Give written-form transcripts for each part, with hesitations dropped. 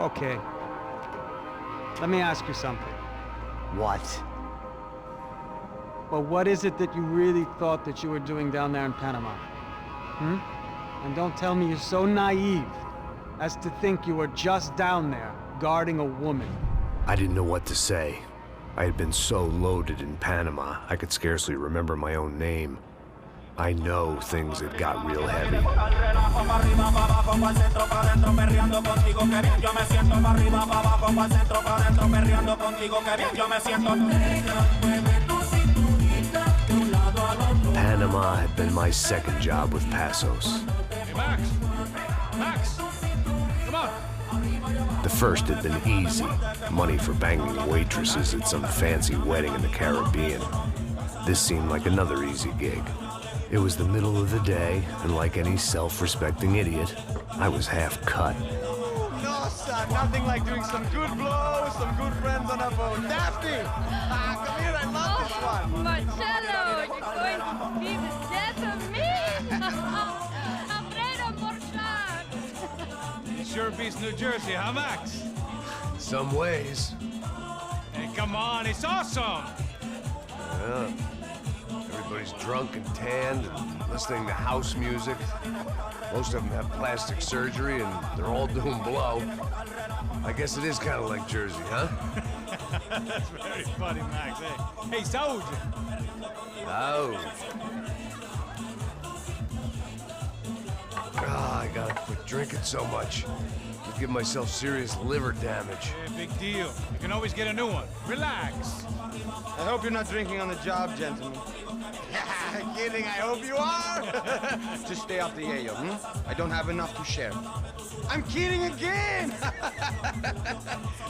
Okay. Let me ask you something. What? Well, what is it that you really thought that you were doing down there in Panama? And don't tell me you're so naive as to think you were just down there guarding a woman. I didn't know what to say. I had been so loaded in Panama, I could scarcely remember my own name. I know things had got real heavy. Panama had been my second job with Passos. Hey, Max! Max! Come on! The first had been easy. Money for banging waitresses at some fancy wedding in the Caribbean. This seemed like another easy gig. It was the middle of the day, and like any self-respecting idiot, I was half cut. No, son, nothing like doing some good blows, some good friends on a boat. Daphne! Come here, I love this one. Marcello, you're going to be the death of me? Alfredo Borchardt. Sure beats New Jersey, huh, Max? Some ways. Hey, come on, it's awesome! Yeah. Everybody's drunk and tanned and listening to house music. Most of them have plastic surgery and they're all doing blow. I guess it is kind of like Jersey, huh? That's very funny, Max. Hey, Saúde! Oh. I gotta quit drinking so much. I'll give myself serious liver damage. Hey, big deal. You can always get a new one. Relax. I hope you're not drinking on the job, gentlemen. Kidding, I hope you are. Just stay off the yayo, I don't have enough to share. I'm kidding again!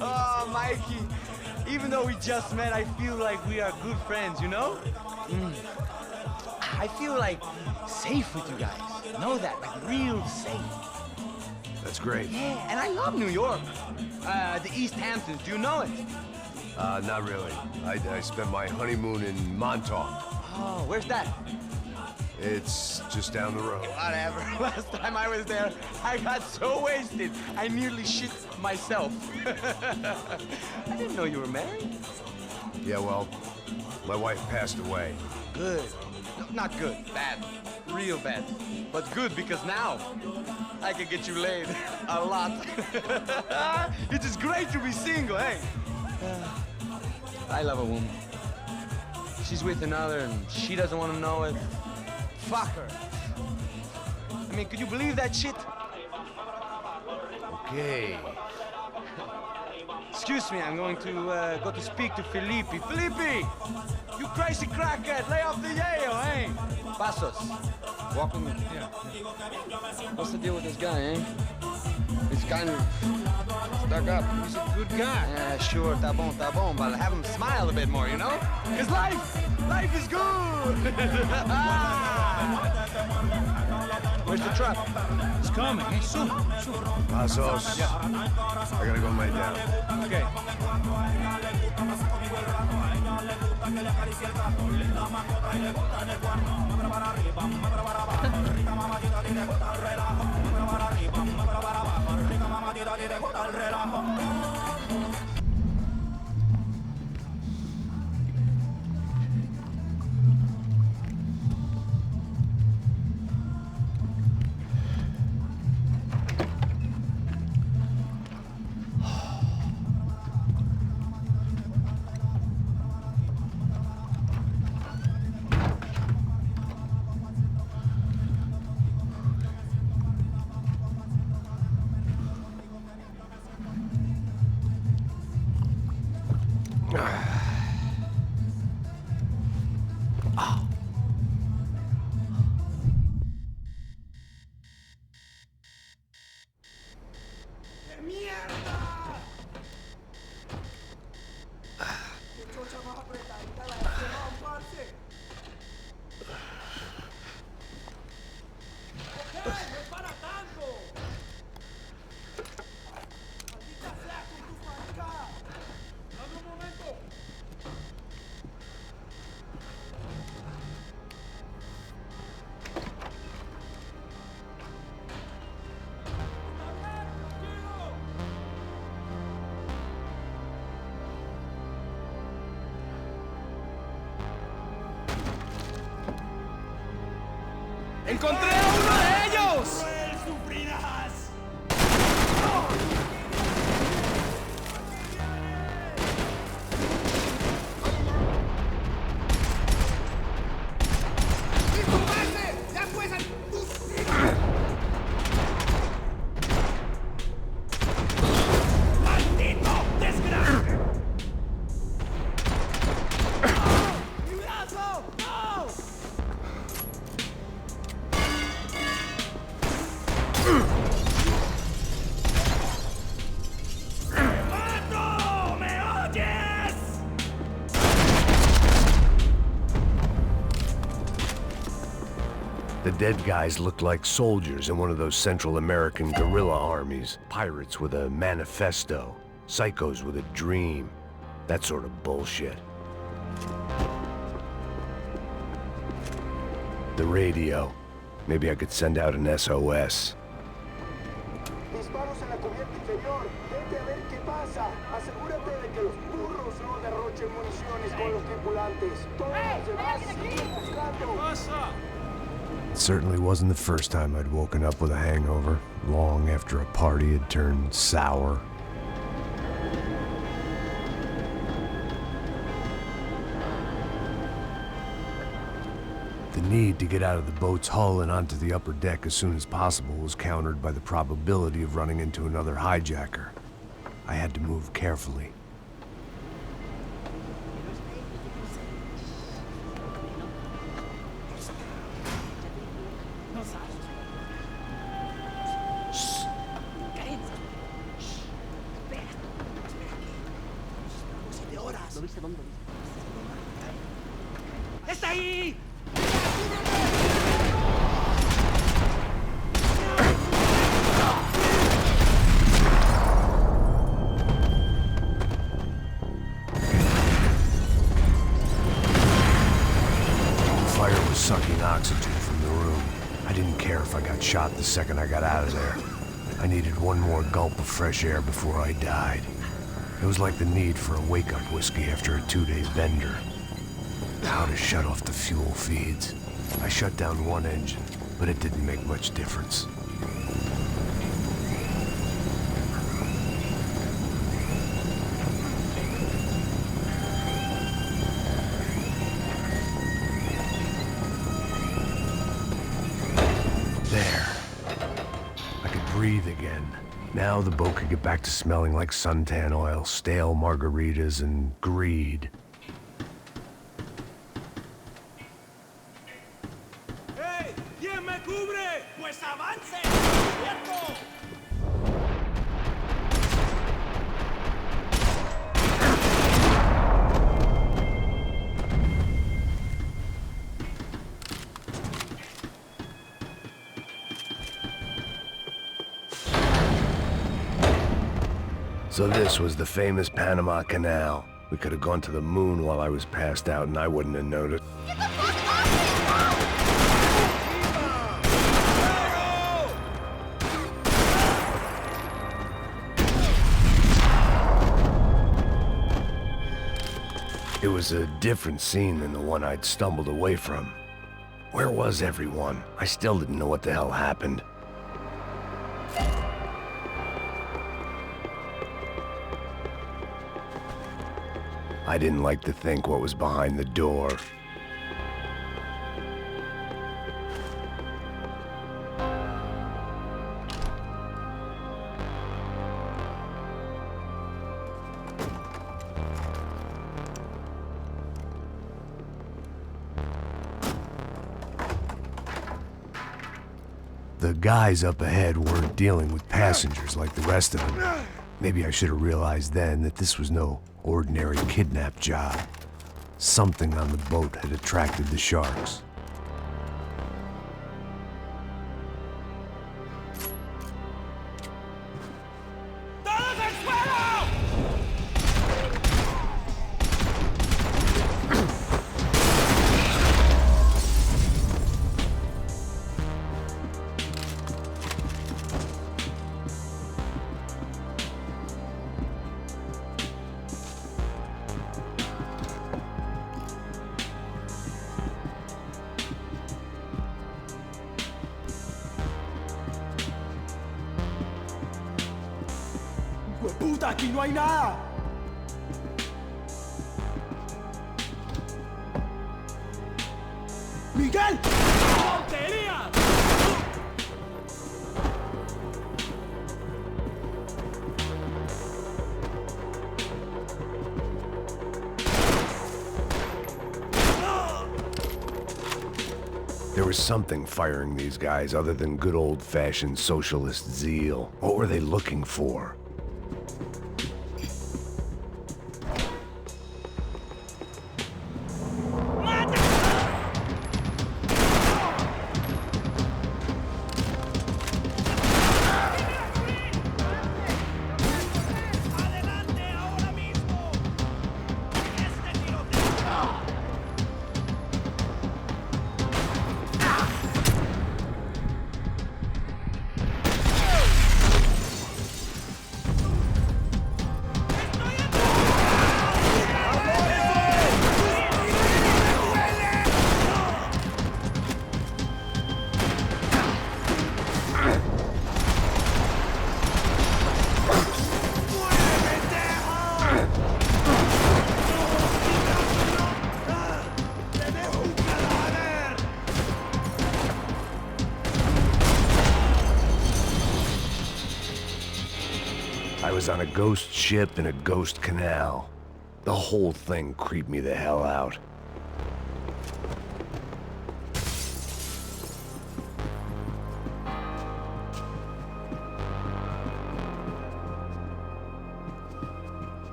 Oh, Mikey, even though we just met, I feel like we are good friends, you know? I feel like safe with you guys. Know that, like real safe. That's great. Yeah, and I love New York. The East Hamptons, do you know it? Not really. I spent my honeymoon in Montauk. Oh, where's that? It's just down the road. Whatever. Last time I was there, I got so wasted, I nearly shit myself. I didn't know you were married. Yeah, well, my wife passed away. Good. No, not good. Bad. Real bad. But good because now I can get you laid a lot. It is great to be single, hey? I love a woman. She's with another and she doesn't want to know it. Fuck her. I mean, could you believe that shit? Okay. Excuse me, I'm going to go to speak to Felipe. Felipe! You crazy crackhead, lay off the yayo, hey? Passos, walk with me. Yeah. What's the deal with this guy, eh? He's kind of stuck up. He's a good guy. Yeah, sure, tá bom, but have him smile a bit more, you know? Cause life is good! Where's the truck? It's coming. Hey, soon. Passos. Yeah. I gotta go lay down. Okay. ¡Encontré a uno de ellos! The dead guys looked like soldiers in one of those Central American guerrilla armies. Pirates with a manifesto. Psychos with a dream. That sort of bullshit. The radio. Maybe I could send out an SOS. Disparos en la cubierta inferior. Vete a ver qué pasa. Asegúrate de que los burros no derrochen municiones con los tripulantes. Todos los demás siguen buscando. It certainly wasn't the first time I'd woken up with a hangover, long after a party had turned sour. The need to get out of the boat's hull and onto the upper deck as soon as possible was countered by the probability of running into another hijacker. I had to move carefully. ¡Está ahí! Fire was sucking oxygen from the room. I didn't care if I got shot the second I got out of there. I needed one more gulp of fresh air before I died. It was like the need for a wake-up whiskey after a 2-day bender. How to shut off the fuel feeds. I shut down one engine, but it didn't make much difference. There. I could breathe again. Now the boat could get back to smelling like suntan oil, stale margaritas, and greed. ¡Hey! ¿Quién me cubre? ¡Pues avance! ¡Cierto! So this was the famous Panama Canal. We could have gone to the moon while I was passed out and I wouldn't have noticed. It was a different scene than the one I'd stumbled away from. Where was everyone? I still didn't know what the hell happened. I didn't like to think what was behind the door. The guys up ahead weren't dealing with passengers like the rest of them. Maybe I should have realized then that this was no ordinary kidnap job. Something on the boat had attracted the sharks. ¡Todos al suelo! puta! ¡Aquí no hay nada! ¡Miguel! ¡Tontería! There was something firing these guys other than good old-fashioned socialist zeal. What were they looking for? I was on a ghost ship in a ghost canal. The whole thing creeped me the hell out.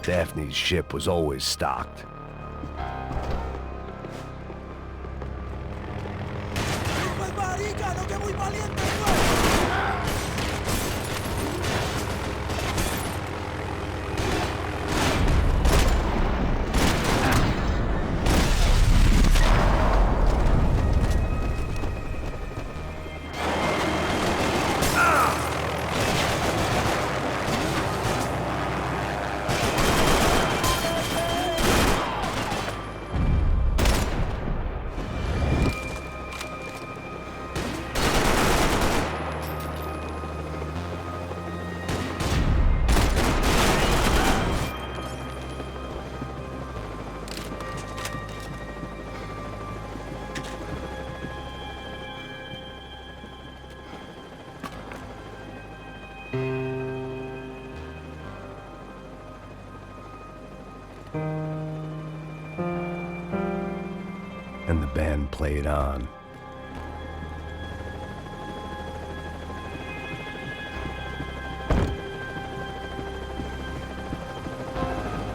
Daphne's ship was always stocked. ¡Pues marica! ¡No que muy valiente! And the band played on.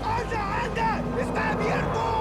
¡Anda, anda! ¡Está abierto!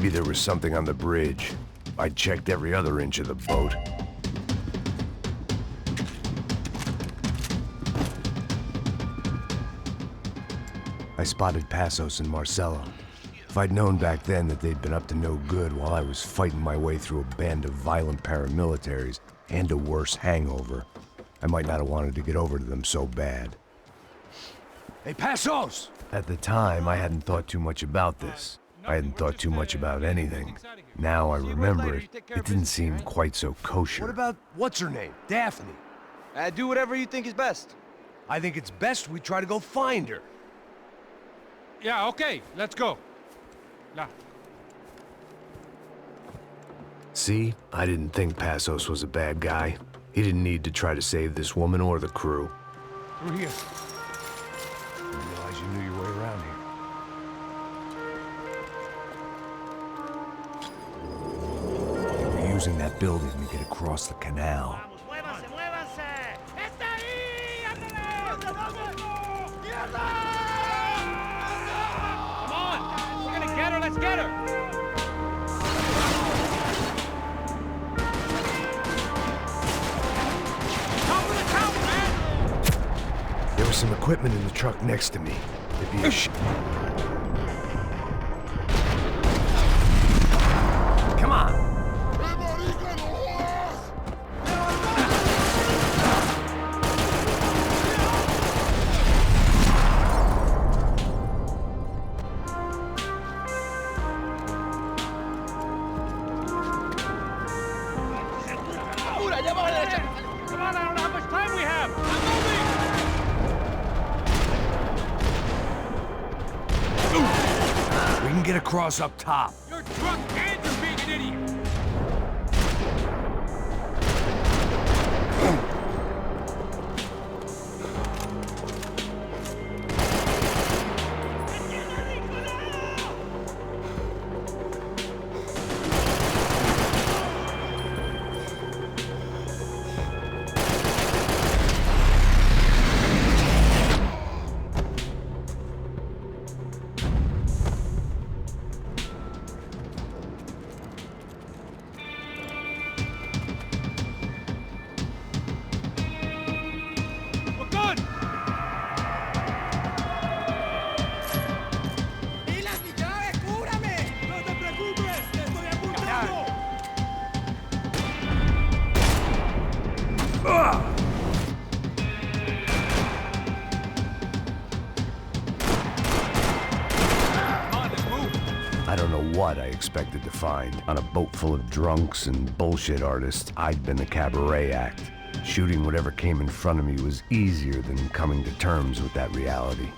Maybe there was something on the bridge. I checked every other inch of the boat. I spotted Passos and Marcelo. If I'd known back then that they'd been up to no good while I was fighting my way through a band of violent paramilitaries and a worse hangover, I might not have wanted to get over to them so bad. Hey, Passos! At the time, I hadn't thought too much about this. I hadn't thought too much about anything. Now I remember it, it didn't seem quite so kosher. What about, what's her name? Daphne. Do whatever you think is best. I think it's best we try to go find her. Yeah, okay, let's go. La. See? I didn't think Passos was a bad guy. He didn't need to try to save this woman or the crew. Through here. I didn't realize you knew your way around here. They were using that building to get across the canal. Let's get her! Top of the tower, man! There was some equipment in the truck next to me. It'd be a Come on! Come on, I don't know how much time we have! We can get across up top. You're drunk and you're being an idiot! I don't know what I expected to find. On a boat full of drunks and bullshit artists, I'd been the cabaret act. Shooting whatever came in front of me was easier than coming to terms with that reality.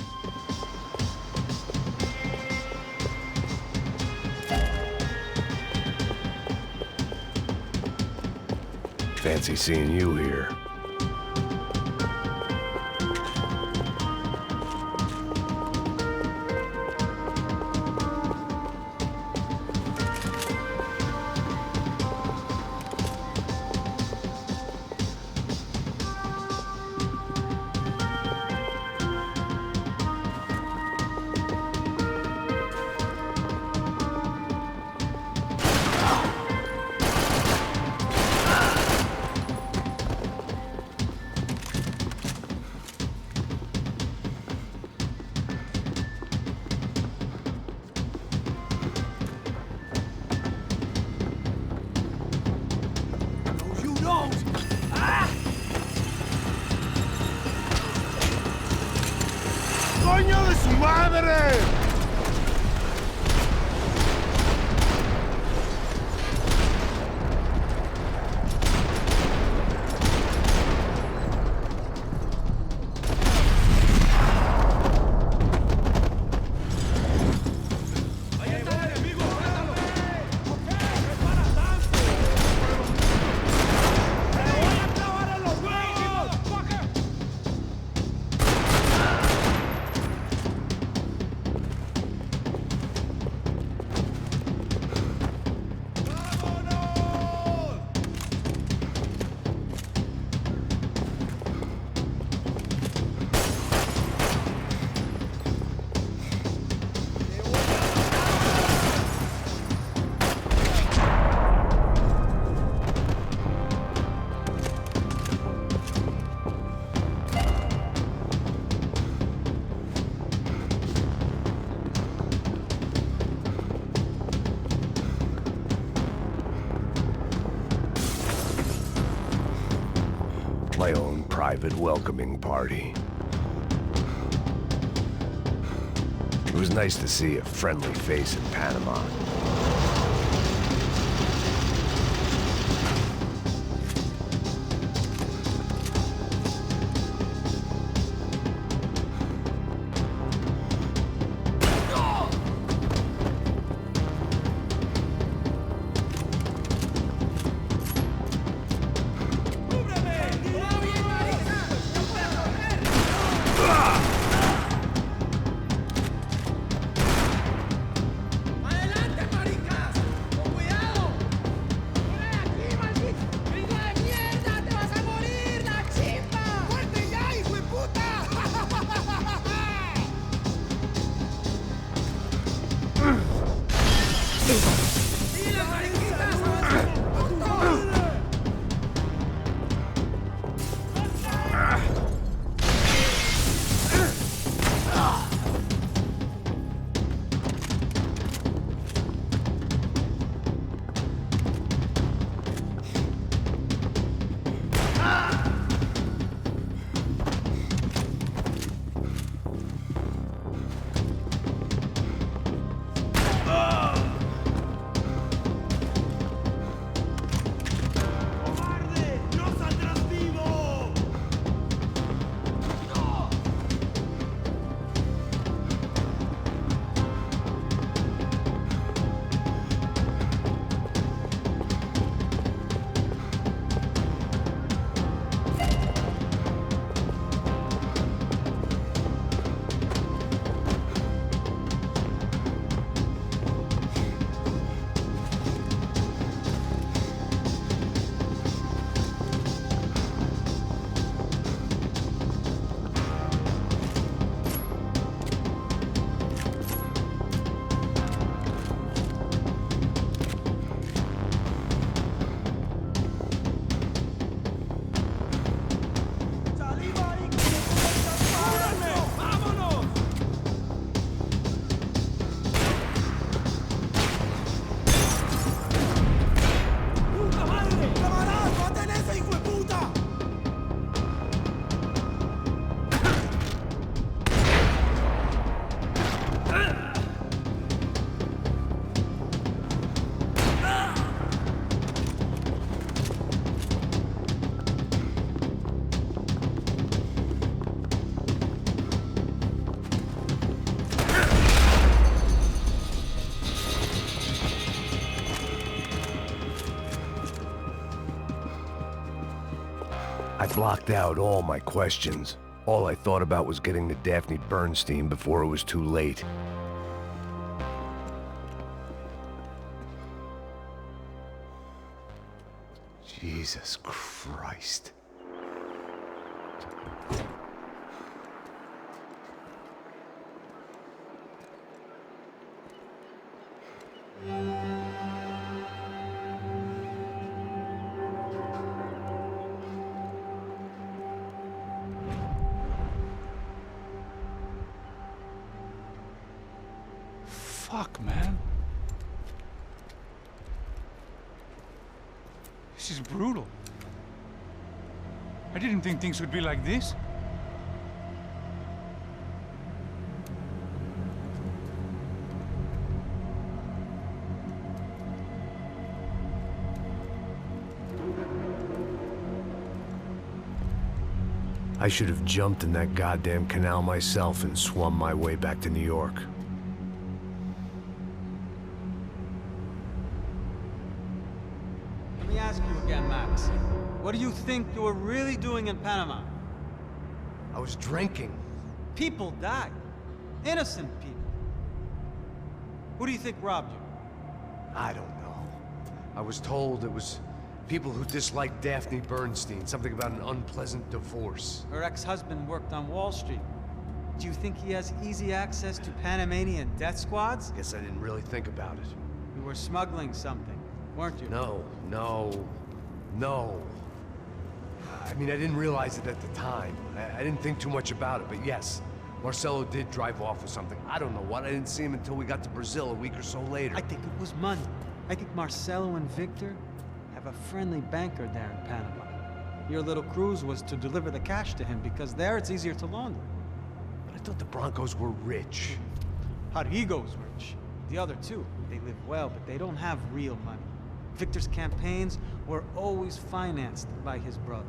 Fancy seeing you here. ¡Coño de su madre! private welcoming party. It was nice to see a friendly face in Panama. I blocked out all my questions. All I thought about was getting to Daphne Bernstein before it was too late. Jesus Christ. Fuck, man. This is brutal. I didn't think things would be like this. I should have jumped in that goddamn canal myself and swum my way back to New York. Let me ask you again, Max. What do you think you were really doing in Panama? I was drinking. People died. Innocent people. Who do you think robbed you? I don't know. I was told it was people who disliked Daphne Bernstein, something about an unpleasant divorce. Her ex-husband worked on Wall Street. Do you think he has easy access to Panamanian death squads? Guess I didn't really think about it. You were smuggling something, weren't you? No. I mean, I didn't realize it at the time. I didn't think too much about it, but yes, Marcelo did drive off with something. I don't know what. I didn't see him until we got to Brazil a week or so later. I think it was money. I think Marcelo and Victor have a friendly banker there in Panama. Your little cruise was to deliver the cash to him, because there it's easier to launder. But I thought the Broncos were rich. Rodrigo's rich. The other two, they live well, but they don't have real money. Victor's campaigns were always financed by his brother.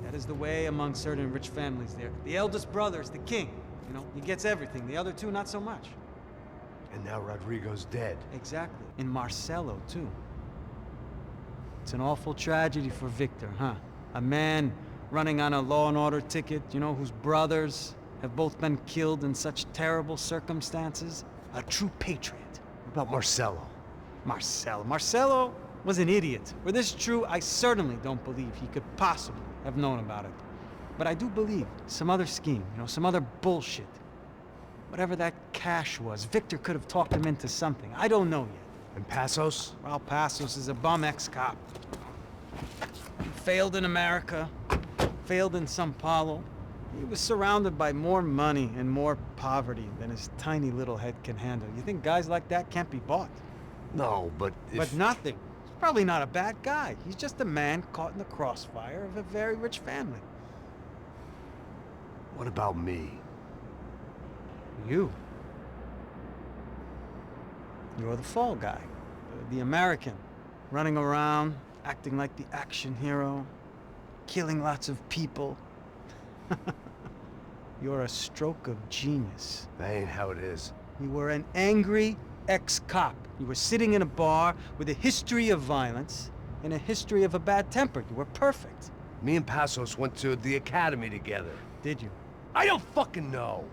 That is the way among certain rich families there. The eldest brother is the king. You know, he gets everything. The other two, not so much. And now Rodrigo's dead. Exactly. And Marcelo, too. It's an awful tragedy for Victor, huh? A man running on a law and order ticket, you know, whose brothers have both been killed in such terrible circumstances. A true patriot. What about Marcelo? Marcelo was an idiot. Were this true, I certainly don't believe he could possibly have known about it. But I do believe some other scheme, you know, some other bullshit. Whatever that cash was, Victor could have talked him into something. I don't know yet. And Passos? Well, Passos is a bum ex-cop. He failed in America, failed in São Paulo. He was surrounded by more money and more poverty than his tiny little head can handle. You think guys like that can't be bought? No, but if... But nothing. He's probably not a bad guy. He's just a man caught in the crossfire of a very rich family. What about me? You. You're the fall guy. The American. Running around, acting like the action hero. Killing lots of people. You're a stroke of genius. That ain't how it is. You were an angry ex-cop. You were sitting in a bar with a history of violence and a history of a bad temper. You were perfect. Me and Passos went to the academy together. Did you? I don't fucking know!